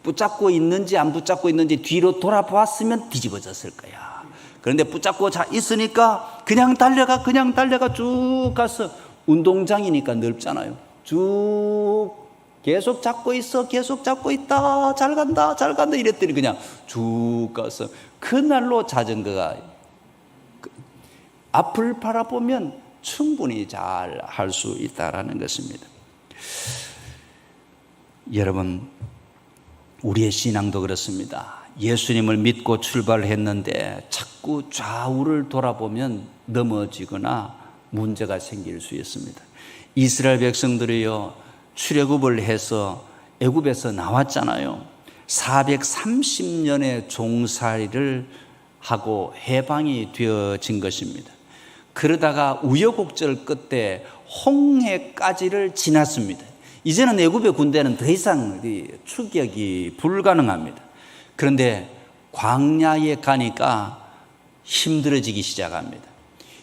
붙잡고 있는지 안 붙잡고 있는지 뒤로 돌아보았으면 뒤집어졌을 거야. 그런데 붙잡고 있으니까 그냥 달려가 쭉 가서, 운동장이니까 넓잖아요. 쭉 계속 잡고 있다. 잘 간다. 이랬더니 그냥 쭉 가서, 그날로 자전거가 앞을 바라보면 충분히 잘 할 수 있다라는 것입니다. 여러분, 우리의 신앙도 그렇습니다. 예수님을 믿고 출발했는데 자꾸 좌우를 돌아보면 넘어지거나 문제가 생길 수 있습니다. 이스라엘 백성들이요, 출애굽을 해서 애굽에서 나왔잖아요. 430년의 종살이를 하고 해방이 되어진 것입니다. 그러다가 우여곡절 끝에 홍해까지를 지났습니다. 이제는 애굽의 군대는 더 이상 추격이 불가능합니다. 그런데 광야에 가니까 힘들어지기 시작합니다.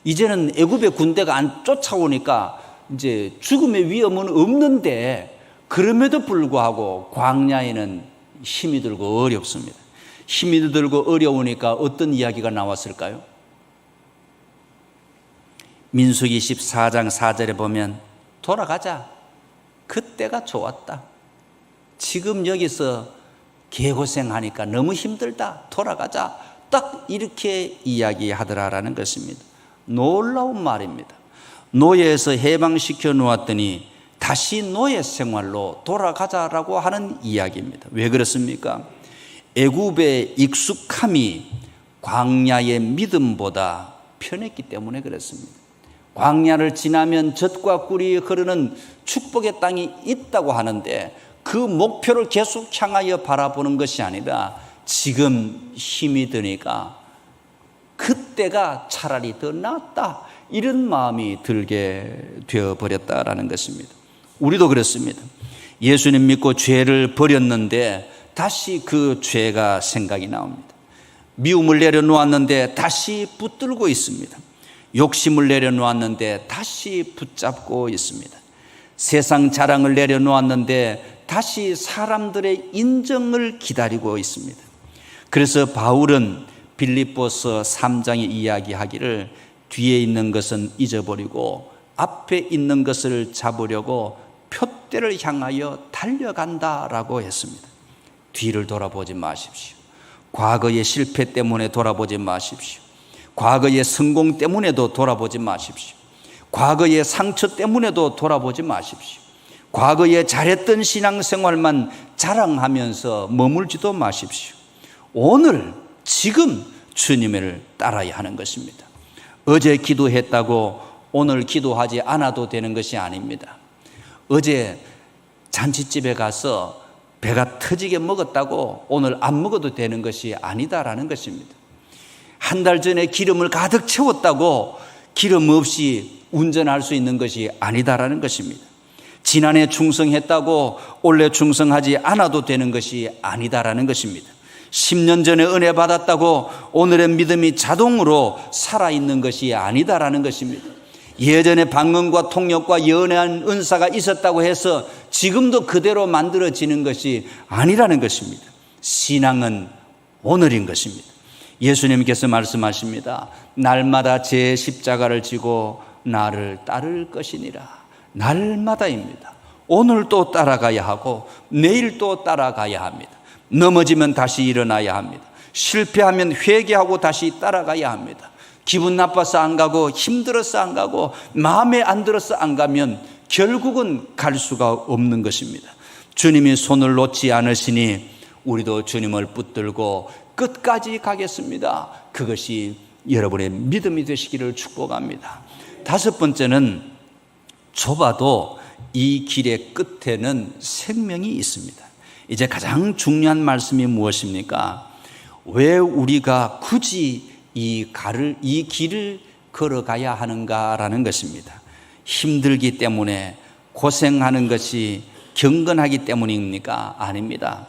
이제는 애굽의 군대가 안 쫓아오니까 이제 죽음의 위험은 없는데, 그럼에도 불구하고 광야에는 힘이 들고 어렵습니다. 힘이 들고 어려우니까 어떤 이야기가 나왔을까요? 민수기 14장 4절에 보면 돌아가자. 그때가 좋았다. 지금 여기서 개고생하니까 너무 힘들다. 돌아가자. 딱 이렇게 이야기하더라라는 것입니다. 놀라운 말입니다. 노예에서 해방시켜 놓았더니 다시 노예 생활로 돌아가자라고 하는 이야기입니다. 왜 그렇습니까? 애굽의 익숙함이 광야의 믿음보다 편했기 때문에 그렇습니다. 광야를 지나면 젖과 꿀이 흐르는 축복의 땅이 있다고 하는데, 그 목표를 계속 향하여 바라보는 것이 아니라 지금 힘이 드니까 그때가 차라리 더 낫다, 이런 마음이 들게 되어버렸다라는 것입니다. 우리도 그렇습니다. 예수님 믿고 죄를 버렸는데 다시 그 죄가 생각이 나옵니다. 미움을 내려놓았는데 다시 붙들고 있습니다. 욕심을 내려놓았는데 다시 붙잡고 있습니다. 세상 자랑을 내려놓았는데 다시 사람들의 인정을 기다리고 있습니다. 그래서 바울은 빌립보서 3장에 이야기하기를 뒤에 있는 것은 잊어버리고 앞에 있는 것을 잡으려고 표대를 향하여 달려간다라고 했습니다. 뒤를 돌아보지 마십시오. 과거의 실패 때문에 돌아보지 마십시오. 과거의 성공 때문에도 돌아보지 마십시오. 과거의 상처 때문에도 돌아보지 마십시오. 과거에 잘했던 신앙생활만 자랑하면서 머물지도 마십시오. 오늘 지금 주님을 따라야 하는 것입니다. 어제 기도했다고 오늘 기도하지 않아도 되는 것이 아닙니다. 어제 잔치집에 가서 배가 터지게 먹었다고 오늘 안 먹어도 되는 것이 아니다라는 것입니다. 한 달 전에 기름을 가득 채웠다고 기름 없이 운전할 수 있는 것이 아니다라는 것입니다. 지난해 충성했다고 올해 충성하지 않아도 되는 것이 아니다라는 것입니다. 10년 전에 은혜 받았다고 오늘의 믿음이 자동으로 살아있는 것이 아니다라는 것입니다. 예전에 방언과 통역과 예언의 은사가 있었다고 해서 지금도 그대로 만들어지는 것이 아니라는 것입니다. 신앙은 오늘인 것입니다. 예수님께서 말씀하십니다. 날마다 제 십자가를 지고 나를 따를 것이니라. 날마다입니다. 오늘 또 따라가야 하고 내일 또 따라가야 합니다. 넘어지면 다시 일어나야 합니다. 실패하면 회개하고 다시 따라가야 합니다. 기분 나빠서 안 가고 힘들어서 안 가고 마음에 안 들어서 안 가면 결국은 갈 수가 없는 것입니다. 주님이 손을 놓지 않으시니 우리도 주님을 붙들고 끝까지 가겠습니다. 그것이 여러분의 믿음이 되시기를 축복합니다. 다섯 번째는 좁아도 이 길의 끝에는 생명이 있습니다. 이제 가장 중요한 말씀이 무엇입니까? 왜 우리가 굳이 이 길을 걸어가야 하는가라는 것입니다. 힘들기 때문에 고생하는 것이 경건하기 때문입니까? 아닙니다.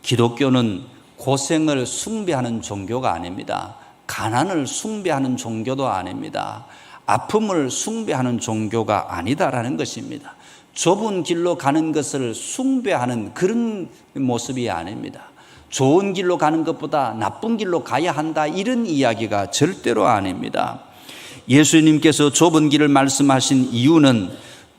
기독교는 고생을 숭배하는 종교가 아닙니다. 가난을 숭배하는 종교도 아닙니다. 아픔을 숭배하는 종교가 아니다라는 것입니다. 좁은 길로 가는 것을 숭배하는 그런 모습이 아닙니다. 좋은 길로 가는 것보다 나쁜 길로 가야 한다, 이런 이야기가 절대로 아닙니다. 예수님께서 좁은 길을 말씀하신 이유는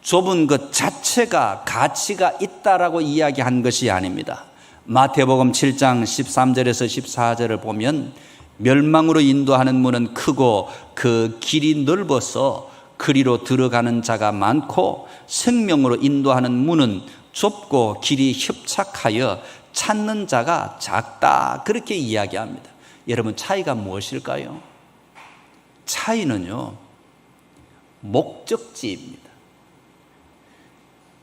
좁은 것 자체가 가치가 있다라고 이야기한 것이 아닙니다. 마태복음 7장 13절에서 14절을 보면 멸망으로 인도하는 문은 크고 그 길이 넓어서 그리로 들어가는 자가 많고 생명으로 인도하는 문은 좁고 길이 협착하여 찾는 자가 작다, 그렇게 이야기합니다. 여러분, 차이가 무엇일까요? 차이는요, 목적지입니다.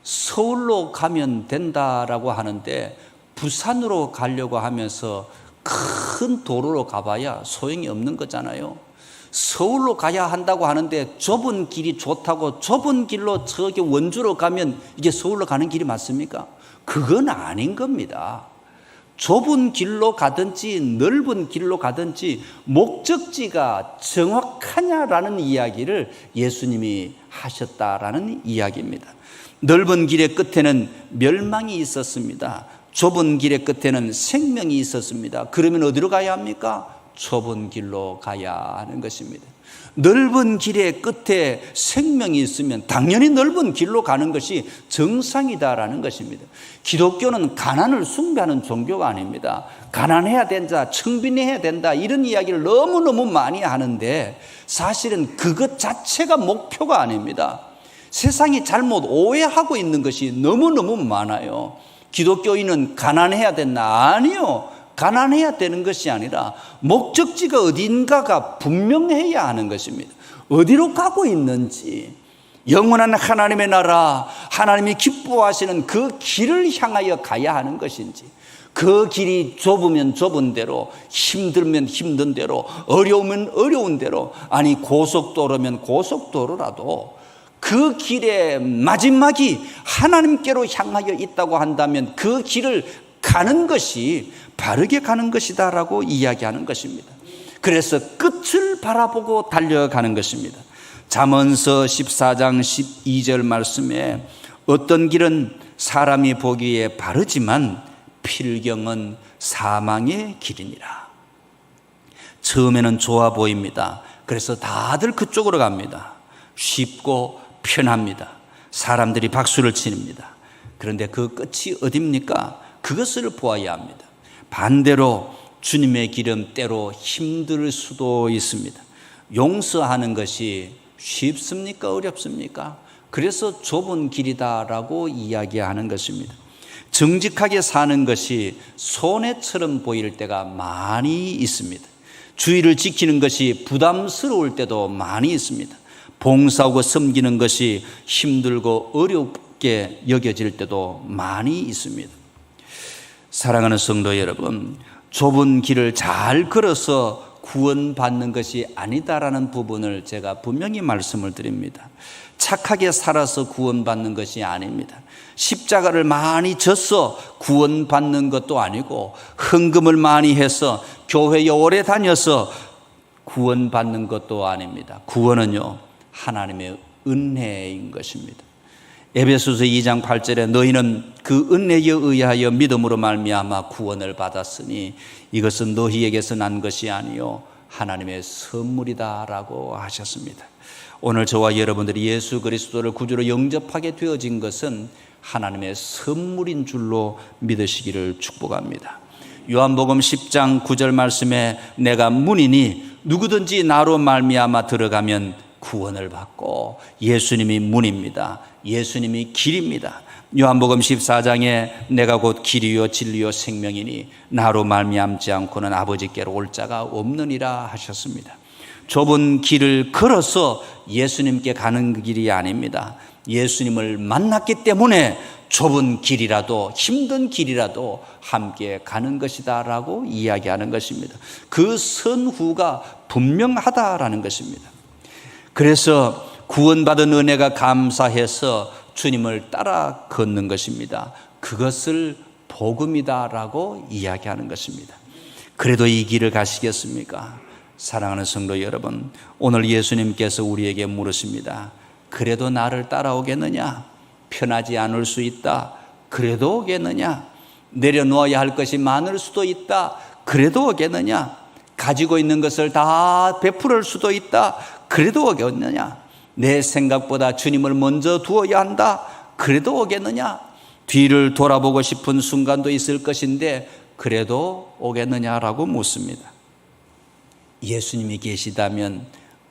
서울로 가면 된다라고 하는데 부산으로 가려고 하면서 큰 도로로 가봐야 소용이 없는 거잖아요. 서울로 가야 한다고 하는데 좁은 길이 좋다고 좁은 길로 저기 원주로 가면 이게 서울로 가는 길이 맞습니까? 그건 아닌 겁니다. 좁은 길로 가든지 넓은 길로 가든지 목적지가 정확하냐라는 이야기를 예수님이 하셨다라는 이야기입니다. 넓은 길의 끝에는 멸망이 있었습니다. 좁은 길의 끝에는 생명이 있었습니다. 그러면 어디로 가야 합니까? 좁은 길로 가야 하는 것입니다. 넓은 길의 끝에 생명이 있으면 당연히 넓은 길로 가는 것이 정상이다라는 것입니다. 기독교는 가난을 숭배하는 종교가 아닙니다. 가난해야 된다, 청빈해야 된다, 이런 이야기를 너무너무 많이 하는데 사실은 그것 자체가 목표가 아닙니다. 세상이 잘못 오해하고 있는 것이 너무너무 많아요. 기독교인은 가난해야 된다. 아니요. 가난해야 되는 것이 아니라 목적지가 어딘가가 분명해야 하는 것입니다. 어디로 가고 있는지, 영원한 하나님의 나라, 하나님이 기뻐하시는 그 길을 향하여 가야 하는 것인지, 그 길이 좁으면 좁은 대로, 힘들면 힘든 대로, 어려우면 어려운 대로, 아니 고속도로면 고속도로라도 그 길의 마지막이 하나님께로 향하여 있다고 한다면 그 길을 가는 것이 바르게 가는 것이다라고 이야기하는 것입니다. 그래서 끝을 바라보고 달려가는 것입니다. 잠언서 14장 12절 말씀에 어떤 길은 사람이 보기에 바르지만 필경은 사망의 길이니라. 처음에는 좋아 보입니다. 그래서 다들 그쪽으로 갑니다. 쉽고 편합니다. 사람들이 박수를 칩니다. 그런데 그 끝이 어디입니까? 그것을 보아야 합니다. 반대로 주님의 길은 때로 힘들 수도 있습니다. 용서하는 것이 쉽습니까? 어렵습니까? 그래서 좁은 길이다라고 이야기하는 것입니다. 정직하게 사는 것이 손해처럼 보일 때가 많이 있습니다. 주의를 지키는 것이 부담스러울 때도 많이 있습니다. 봉사하고 섬기는 것이 힘들고 어렵게 여겨질 때도 많이 있습니다. 사랑하는 성도 여러분, 좁은 길을 잘 걸어서 구원받는 것이 아니다라는 부분을 제가 분명히 말씀을 드립니다. 착하게 살아서 구원받는 것이 아닙니다. 십자가를 많이 져서 구원받는 것도 아니고, 헌금을 많이 해서 교회에 오래 다녀서 구원받는 것도 아닙니다. 구원은요, 하나님의 은혜인 것입니다. 에베소서 2장 8절에 너희는 그 은혜에 의하여 믿음으로 말미암아 구원을 받았으니 이것은 너희에게서 난 것이 아니요 하나님의 선물이다라고 하셨습니다. 오늘 저와 여러분들이 예수 그리스도를 구주로 영접하게 되어진 것은 하나님의 선물인 줄로 믿으시기를 축복합니다. 요한복음 10장 9절 말씀에 내가 문이니 누구든지 나로 말미암아 들어가면 구원을 받고, 예수님이 문입니다. 예수님이 길입니다. 요한복음 14장에 내가 곧 길이요 진리요 생명이니 나로 말미암지 않고는 아버지께로 올 자가 없느니라 하셨습니다. 좁은 길을 걸어서 예수님께 가는 길이 아닙니다. 예수님을 만났기 때문에 좁은 길이라도 힘든 길이라도 함께 가는 것이다 라고 이야기하는 것입니다. 그 선후가 분명하다라는 것입니다. 그래서 구원받은 은혜가 감사해서 주님을 따라 걷는 것입니다. 그것을 복음이다라고 이야기하는 것입니다. 그래도 이 길을 가시겠습니까? 사랑하는 성도 여러분, 오늘 예수님께서 우리에게 물으십니다. 그래도 나를 따라오겠느냐? 편하지 않을 수 있다. 그래도 오겠느냐? 내려놓아야 할 것이 많을 수도 있다. 그래도 오겠느냐? 가지고 있는 것을 다 베풀을 수도 있다. 그래도 오겠느냐? 내 생각보다 주님을 먼저 두어야 한다. 그래도 오겠느냐? 뒤를 돌아보고 싶은 순간도 있을 것인데 그래도 오겠느냐라고 묻습니다. 예수님이 계시다면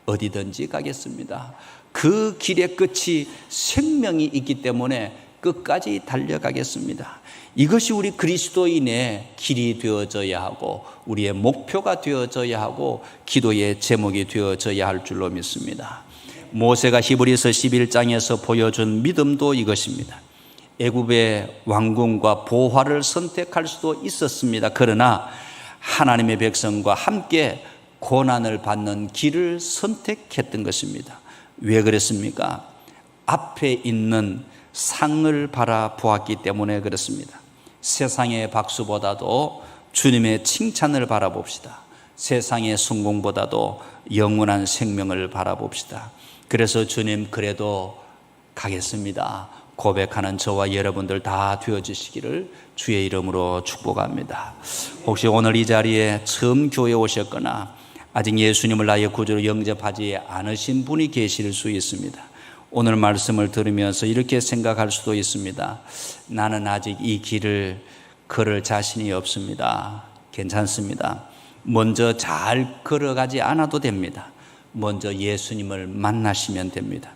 어디든지 가겠습니다. 그 길의 끝이 생명이 있기 때문에 끝까지 달려가겠습니다. 이것이 우리 그리스도인의 길이 되어져야 하고 우리의 목표가 되어져야 하고 기도의 제목이 되어져야 할 줄로 믿습니다. 모세가 히브리서 11장에서 보여준 믿음도 이것입니다. 애굽의 왕궁과 보화를 선택할 수도 있었습니다. 그러나 하나님의 백성과 함께 고난을 받는 길을 선택했던 것입니다. 왜 그랬습니까? 앞에 있는 상을 바라보았기 때문에 그렇습니다. 세상의 박수보다도 주님의 칭찬을 바라봅시다. 세상의 성공보다도 영원한 생명을 바라봅시다. 그래서 주님 그래도 가겠습니다 고백하는 저와 여러분들 다 되어주시기를 주의 이름으로 축복합니다. 혹시 오늘 이 자리에 처음 교회에 오셨거나 아직 예수님을 나의 구주로 영접하지 않으신 분이 계실 수 있습니다. 오늘 말씀을 들으면서 이렇게 생각할 수도 있습니다. 나는 아직 이 길을 걸을 자신이 없습니다. 괜찮습니다. 먼저 잘 걸어가지 않아도 됩니다. 먼저 예수님을 만나시면 됩니다.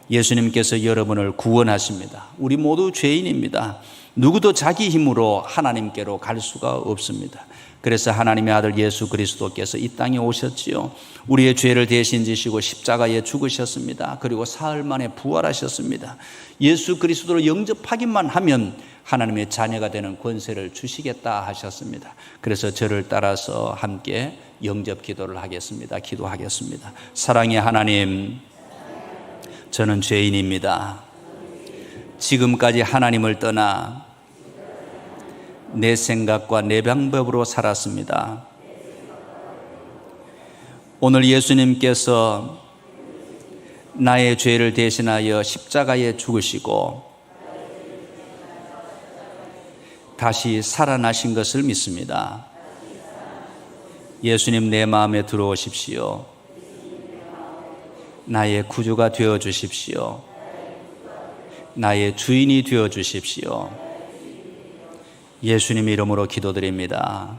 예수님께서 여러분을 구원하십니다. 우리 모두 죄인입니다. 누구도 자기 힘으로 하나님께로 갈 수가 없습니다. 그래서 하나님의 아들 예수 그리스도께서 이 땅에 오셨지요. 우리의 죄를 대신 지시고 십자가에 죽으셨습니다. 그리고 사흘 만에 부활하셨습니다. 예수 그리스도를 영접하기만 하면 하나님의 자녀가 되는 권세를 주시겠다 하셨습니다. 그래서 저를 따라서 함께 영접 기도를 하겠습니다. 기도하겠습니다. 사랑의 하나님, 저는 죄인입니다. 지금까지 하나님을 떠나 내 생각과 내 방법으로 살았습니다. 오늘 예수님께서 나의 죄를 대신하여 십자가에 죽으시고 다시 살아나신 것을 믿습니다. 예수님 내 마음에 들어오십시오. 나의 구주가 되어 주십시오. 나의 주인이 되어 주십시오. 예수님 이름으로 기도드립니다.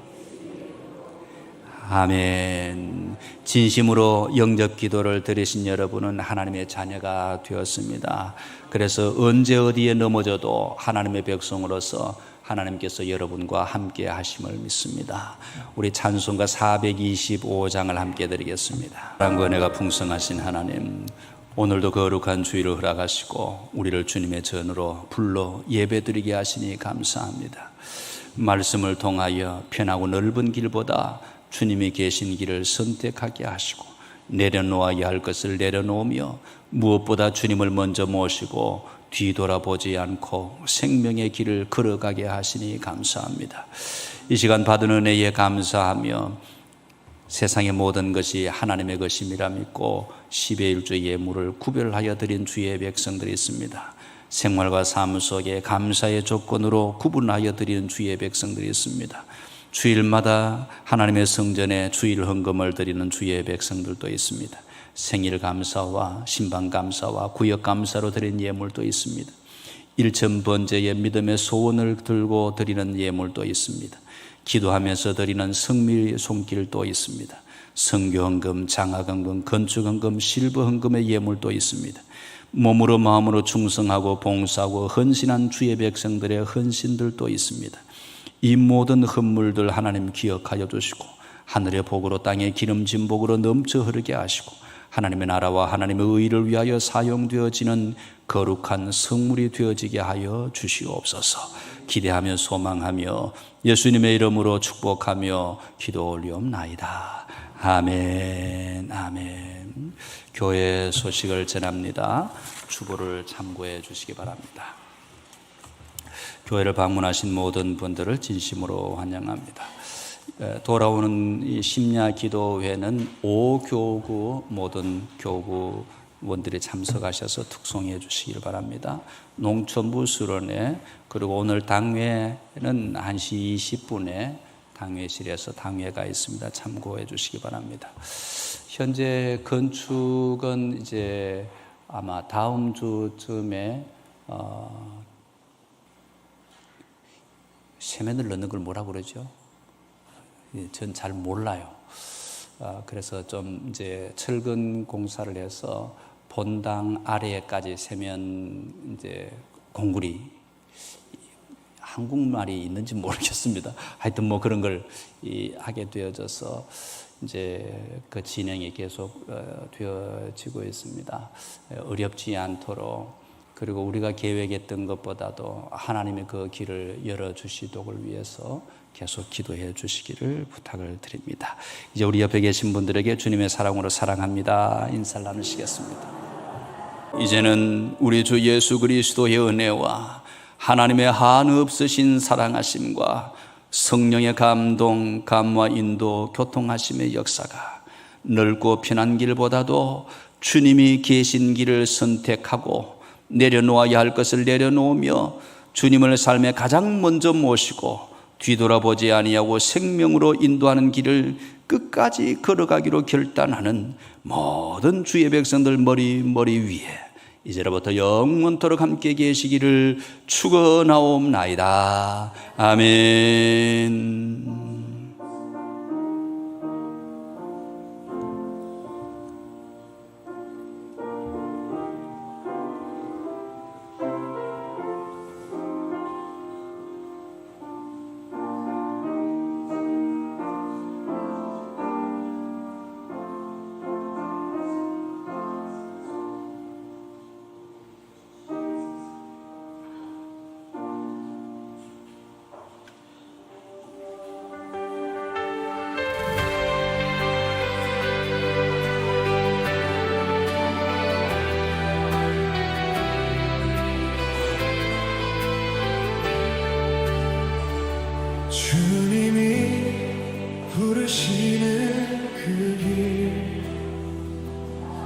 아멘. 진심으로 영접 기도를 드리신 여러분은 하나님의 자녀가 되었습니다. 그래서 언제 어디에 넘어져도 하나님의 백성으로서 하나님께서 여러분과 함께 하심을 믿습니다. 우리 찬송가 425장을 함께 드리겠습니다. 사랑과 은혜가 풍성하신 하나님, 오늘도 거룩한 주일을 허락하시고 우리를 주님의 전으로 불러 예배드리게 하시니 감사합니다. 말씀을 통하여 편하고 넓은 길보다 주님이 계신 길을 선택하게 하시고 내려놓아야 할 것을 내려놓으며 무엇보다 주님을 먼저 모시고 뒤돌아보지 않고 생명의 길을 걸어가게 하시니 감사합니다. 이 시간 받은 은혜에 감사하며 세상의 모든 것이 하나님의 것임이라 믿고 10의 1조 예물을 구별하여 드린 주의 백성들이 있습니다. 생활과 삶 속에 감사의 조건으로 구분하여 드리는 주의 백성들이 있습니다. 주일마다 하나님의 성전에 주일 헌금을 드리는 주의 백성들도 있습니다. 생일 감사와 신방 감사와 구역 감사로 드린 예물도 있습니다. 일천 번제의 믿음의 소원을 들고 드리는 예물도 있습니다. 기도하면서 드리는 성밀 손길도 있습니다. 선교 헌금, 장학 헌금, 건축 헌금, 실버 헌금의 예물도 있습니다. 몸으로 마음으로 충성하고 봉사하고 헌신한 주의 백성들의 헌신들도 있습니다. 이 모든 헌물들 하나님 기억하여 주시고 하늘의 복으로 땅의 기름진 복으로 넘쳐 흐르게 하시고 하나님의 나라와 하나님의 의를 위하여 사용되어지는 거룩한 성물이 되어지게 하여 주시옵소서. 기대하며 소망하며 예수님의 이름으로 축복하며 기도 올리옵나이다. 아멘. 아멘. 교회 소식을 전합니다. 주보를 참고해 주시기 바랍니다. 교회를 방문하신 모든 분들을 진심으로 환영합니다. 돌아오는 이 심야 기도회는 5교구 모든 교구원들이 참석하셔서 특송해 주시기를 바랍니다. 농촌부 수련회, 그리고 오늘 당회는 1시 20분에 당회실에서 당회가 있습니다. 참고해 주시기 바랍니다. 현재 건축은 이제 아마 다음 주쯤에 세면을 넣는 걸 뭐라고 그러죠? 전 잘 몰라요. 그래서 좀 이제 철근 공사를 해서 본당 아래까지 세면 이제 공구리, 한국말이 있는지 모르겠습니다. 하여튼 뭐 그런 걸 하게 되어져서 이제 그 진행이 계속 되어지고 있습니다. 어렵지 않도록, 그리고 우리가 계획했던 것보다도 하나님의 그 길을 열어주시도록 위해서 계속 기도해 주시기를 부탁을 드립니다. 이제 우리 옆에 계신 분들에게 주님의 사랑으로 사랑합니다 인사를 나누시겠습니다. 이제는 우리 주 예수 그리스도의 은혜와 하나님의 한없으신 사랑하심과 성령의 감동, 감화, 인도, 교통하심의 역사가 넓고 편한 길보다도 주님이 계신 길을 선택하고 내려놓아야 할 것을 내려놓으며 주님을 삶에 가장 먼저 모시고 뒤돌아보지 아니하고 생명으로 인도하는 길을 끝까지 걸어가기로 결단하는 모든 주의 백성들 머리 위에 이제로부터 영원토록 함께 계시기를 축원하옵나이다. 아멘. 주님이 부르시는 그 길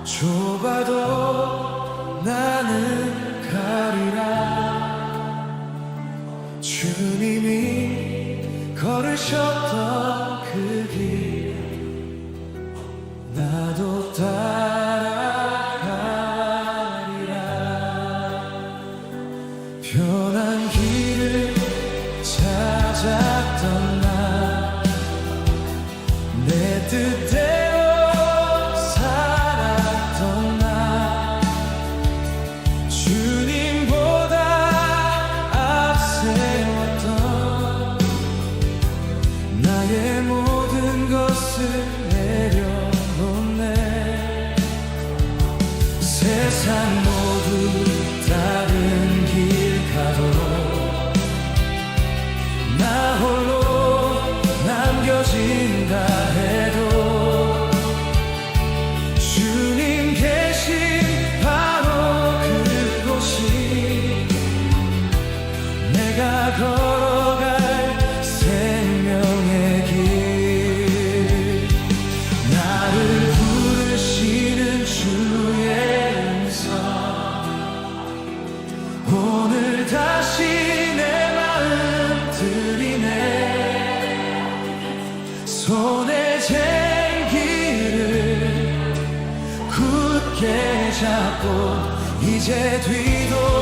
좁아도 나는 가리라. 주님이 걸으셨던 그 길 나도 따라가리라. 편한 길을 찾았던 나 내 뜻대로 살았던 나 주님보다 앞세웠던 나의 모든 것을 내려놓네. 세상 모두 다른 길 가도록 나 홀로 남겨진다 붙잡고 이제 뒤돌아